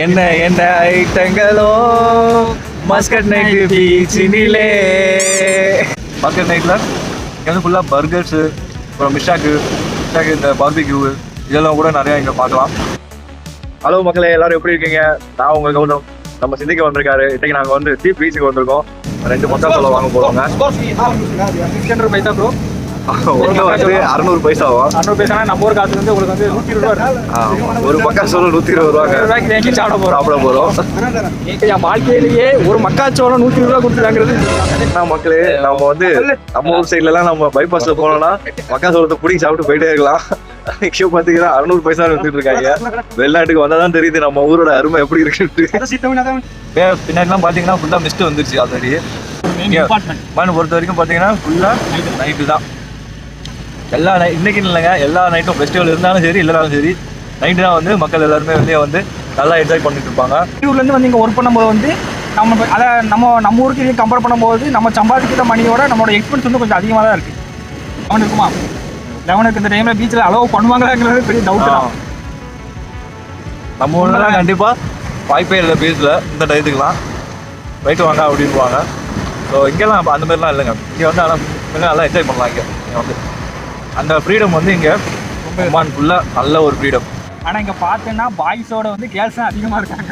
என்ன என்ன ஐட்டங்களோ Muscat night பீச்சினிலே. Muscat நைட்டில் இங்கே வந்து ஃபுல்லாக பர்கர்ஸு, அப்புறம் மிஷாக்கு இந்த பார்பிக்யூ இதெல்லாம் கூட நிறையா இங்கே பார்க்கலாம். ஹலோ மக்களே, எல்லாரும் எப்படி இருக்கீங்க? நான் உங்கள் கௌதம். நம்ம சிந்திக்க வந்திருக்காரு. இன்னைக்கு நாங்கள் வந்து டீப் பீச்சுக்கு வந்திருக்கோம். 2 மொத்தம் சொல்ல வாங்க போகிறோங்க. 600 பைசா ப்ரோ. ஒன்று வந்து 600 பைசா ஆகும். 600 பைசா நம்ம ஊர் காசு வந்து உங்களுக்கு வந்து 120 ரூபா. ஒரு மக்காச்சோளம் 120 சாப்பிட போகிறோம். என் வாழ்க்கையிலேயே ஒரு மக்காச்சோளம் 120 ரூபா கொடுத்துருக்காங்கிறது. மக்களே, நம்ம வந்து நம்ம ஊர் சைட்லலாம் நம்ம பைபாஸ்ல போனோம்னா மக்காச்சோளத்தை பிடிச்சி சாப்பிட்டு போயிட்டே இருக்கலாம். இங்கே பார்த்தீங்கன்னா 600 பைசா வித்துட்டு இருக்காங்க. வெளிநாட்டுக்கு வந்தாதான் தெரியுது நம்ம ஊரோட அருமை எப்படி இருக்குன்னு. பின்னாடிலாம் பார்த்தீங்கன்னா ஃபுல்லாக மிஸ்ட் வந்துருச்சு ஆல்ரெடி. பொறுத்த வரைக்கும் பார்த்தீங்கன்னா ஃபுல்லாக நைட்டு தான். எல்லா இன்னைக்கு இல்லைங்க, எல்லா நைட்டும் ஃபெஸ்டிவல் இருந்தாலும் சரி இல்லைனாலும் சரி நைட்டு தான் வந்து மக்கள் எல்லாருமே வெளியே வந்து நல்லா என்ஜாய் பண்ணிட்டு இருப்பாங்க. ஊர்லேருந்து வந்து இங்கே ஒர்க் பண்ணும்போது வந்து நம்ம அதை நம்ம ஊருக்கு இங்கே கம்பேர் பண்ணும்போது நம்ம சம்பாதிக்கிற மணியோட நம்மளோட எக்ஸ்பென்ஸ் வந்து கொஞ்சம் அதிகமாக தான் இருக்குது. அவன் இருக்குமா லெவனுக்கு இந்த டைமில் பீச்சில் அலோவ் பண்ணுவாங்களாங்கிறது பெரிய டவுட் தான். நம்ம ஊர்லாம் கண்டிப்பாக வாய்ப்பே இல்லை பீச்சில் இந்த டயத்துக்குலாம் போயிட்டு வாங்க அப்படின்வாங்க. ஸோ இங்கெல்லாம் அந்த மாதிரிலாம் இல்லைங்க. இங்கே வந்து ஆனால் நல்லா என்ஜாய் பண்ணலாம். இங்கே வந்து அந்த ஃப்ரீடம் வந்து இங்கே ஒமான் ஃபுல்லாக நல்ல ஒரு ஃப்ரீடம். ஆனால் இங்கே பார்த்தீங்கன்னா பாய்ஸோட வந்து கேர்ள்ஸ் தான் அதிகமாக இருக்காங்க.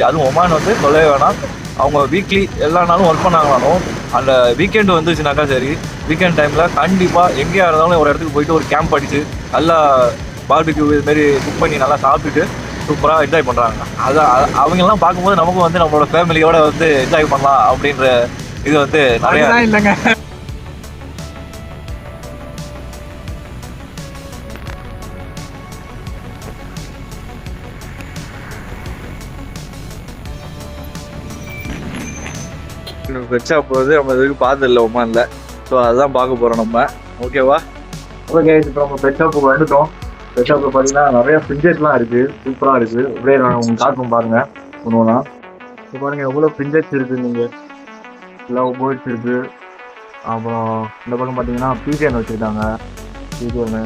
அதுவும் ஒமான் வந்து சொல்லவே வேணாம். அவங்க வீக்லி எல்லா நாளும் ஒர்க் பண்ணாங்களாலும் அந்த வீக்கெண்டு வந்துச்சுனாக்கா சரி, வீக்கெண்ட் டைமில் கண்டிப்பாக எங்கேயா இருந்தாலும் ஒரு இடத்துக்கு போயிட்டு ஒரு கேம்ப் அடித்து நல்லா பார்பிக்யூ இதுமாரி குக் பண்ணி நல்லா சாப்பிட்டுட்டு சூப்பராக என்ஜாய் பண்ணுறாங்க. அதை அவங்கெல்லாம் பார்க்கும்போது நமக்கும் வந்து நம்மளோட ஃபேமிலியோட வந்து என்ஜாய் பண்ணலாம் அப்படின்ற இது வந்து நிறையா இல்லைங்க. பெட் ஷாப் வந்து நம்ம இது வரைக்கும் பார்த்ததில்ல ஒமானில். ஸோ அதுதான் பார்க்க போகிறோம் நம்ம. ஓகேவா? ஓகே, இப்போ நம்ம பெட் ஷாப்புக்கு வந்துட்டோம். பெட் ஷாப்பில் பார்த்தீங்கன்னா நிறைய ஃப்ரிட்ஜஸ்லாம் இருக்குது. சூப்பராக இருக்குது. அப்படியே நான் உங்களுக்கு காட்டும் பாருங்கள் ஒன்றுனா. இப்போ பாருங்கள் எவ்வளோ ஃப்ரிட்ஜஸ் இருக்குது. நீங்கள் லவ் பேர்ட்ஸ் இருக்குது. அப்புறம் இந்த பக்கம் பார்த்தீங்கன்னா பீஜன் வச்சுருக்காங்க. பீஜன்னு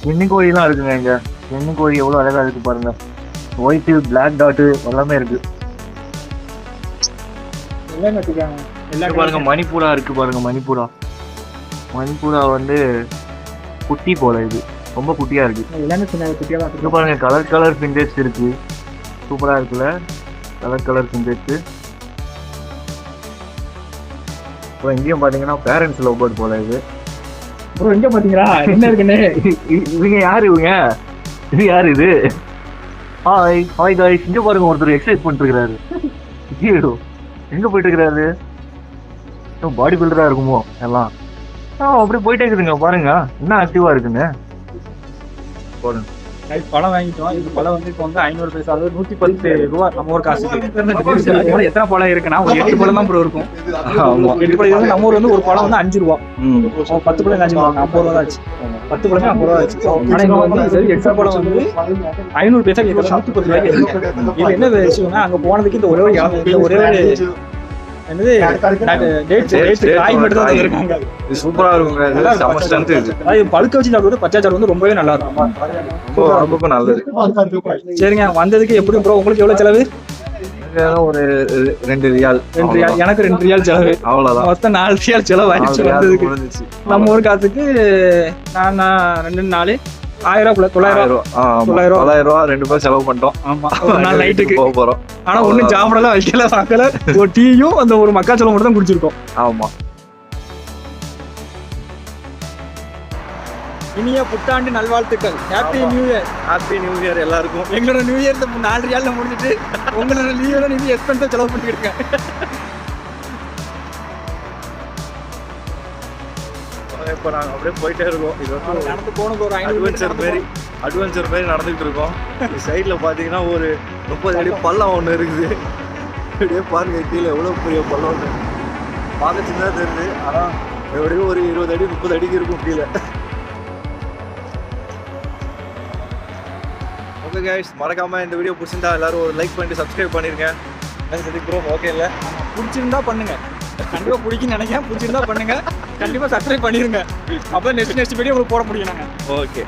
கிண்ணி கோழிலாம் இருக்குங்க. இங்கே கிண்ணி கோழி எவ்வளோ அழகாக இருக்குது பாருங்கள். ஒயிட்டு பிளாக் டாட்டு எல்லாமே இருக்குது. பாருங்க மணிப்பூரா இருக்கு பாருங்க. மணிப்பூரா வந்து குட்டி போல. இது ரொம்ப குட்டியா இருக்கு. பாருங்க கலர் ஃபின்டெக்ஸ் இருக்கு. சூப்பரா இருக்குல்ல கலர் ஃபின்டெக்ஸ். அப்புறம் இங்கேயும் பாத்தீங்கன்னா பேரண்ட்ஸ் லவ் பேர்ட் போல. இது அப்புறம் எங்க பாத்தீங்களா என்ன இருக்குன்னு. இவங்க யாரு? இது யாரு? இது ஹாய் காய்ஸ். இங்க பாருங்க ஒருத்தர் எக்ஸசைஸ் பண்ணிட்டு இருக்காரு. எங்க போயிட்டு இருக்கிறாரு? பாடி பில்டரா இருக்குமோ எல்லாம். அப்படியே போயிட்டே இருக்குதுங்க. பாருங்க என்ன ஆக்டிவா இருக்குன்னு. போடுங்க. பழம் வாங்கிட்டோம். இது பழம் வந்து இப்போ வந்து 500 பைசா, அதாவது 110 ரூபா நம்ம ஒரு காசுக்கு. எத்தனை பழம் இருக்குன்னா ஒரு 8 பழம் தான் ப்ரோ இருக்கும். 8 பழம் வந்து நம்ம ஊர் வந்து ஒரு பழம் வந்து 5 ரூபா. 10 பழம் 5 ரூபா, 50 ரூபா தான் ஆச்சு. 10 பழமே 50 ரூபா ஆச்சு. ஆனா இங்க வந்து எக்ஸ்ட்ரா பழம் வந்து 500 பைசா 110 ரூபாய்க்கு. இது என்ன விஷயம்னா அங்க போனதுக்கு இந்த ஒரே என்னது காய் மட்டும் தான் தந்திருக்காங்க. சூப்பரா இருக்குங்க. பழுக்க வச்சு சாப்பிடுறது பச்சாச்சாரம் வந்து ரொம்பவே நல்லா இருக்கும். ரொம்ப நல்லது. சரிங்க, வந்ததுக்கு எப்படி ப்ரோ உங்களுக்கு எவ்வளவு செலவு? ஒரு 2 ரியால். எனக்கு 2 ரியால் செலவு. அவ்வளவுதான். மொத்தம் 4 ரியால் செலவு ஆயிடுச்சு வந்ததுக்கு. நம்ம ஒரு காசுக்கு நான் 2 4 1000 ரூபா 900 ரூபா 2 பேர் செலவு பண்ணிட்டோம். ஆமா, ஒரு நாள் நைட்டுக்கு போக போறோம். ஆனா ஒண்ணும் சாப்பிடலாம் வைக்கல சாக்கல. ஒரு டீயும் அந்த ஒரு மக்காச்சோளம் மட்டும் தான் குடிச்சிருக்கோம். ஆமா. இனிய புத்தாண்டு நல்வாழ்த்துக்கள். Happy new year. Happy new year எல்லாருக்கும். எங்களோட நியூ இயர் 4 ரியால்ல முடிஞ்சிட்டு உங்களோட நியூ இயரை நீங்க எக்ஸ்பென்ஸா செலவு பண்ணிக்கிடுங்க. இப்போ நாங்கள் அப்படியே போயிட்டே இருக்கோம். இது வந்து நடந்து போனது ஒரு அட்வென்ச்சர் மாரி நடந்துகிட்டு இருக்கோம். சைடில் பார்த்தீங்கன்னா ஒரு 30 அடி பள்ளம் ஒன்று இருக்குது. அப்படியே பாருங்க கீழே எவ்வளோ பெரிய பள்ளம் ஒன்று. பார்க்க சின்னதாக தெரியுது, ஆனால் எப்படியும் ஒரு 20 அடி 30 அடிக்கு இருக்கும் கீழே. ஓகே கைஸ், மறக்காம இந்த வீடியோ பிடிச்சிருந்தா எல்லாரும் ஒரு லைக் பண்ணிட்டு சப்ஸ்கிரைப் பண்ணிருங்க. ப்ரோ ஓகே இல்லை பிடிச்சிருந்தா பண்ணுங்க. கண்டிப்பாக பிடிக்குன்னு நினைக்கிறேன். பிடிச்சிருந்தா பண்ணுங்க. கண்டிப்பாக சப்ஸ்கிரைப் பண்ணிடுங்க. அப்போ நெக்ஸ்ட் வீடியோ உங்களுக்கு போட முடியும் நாங்கள். ஓகே.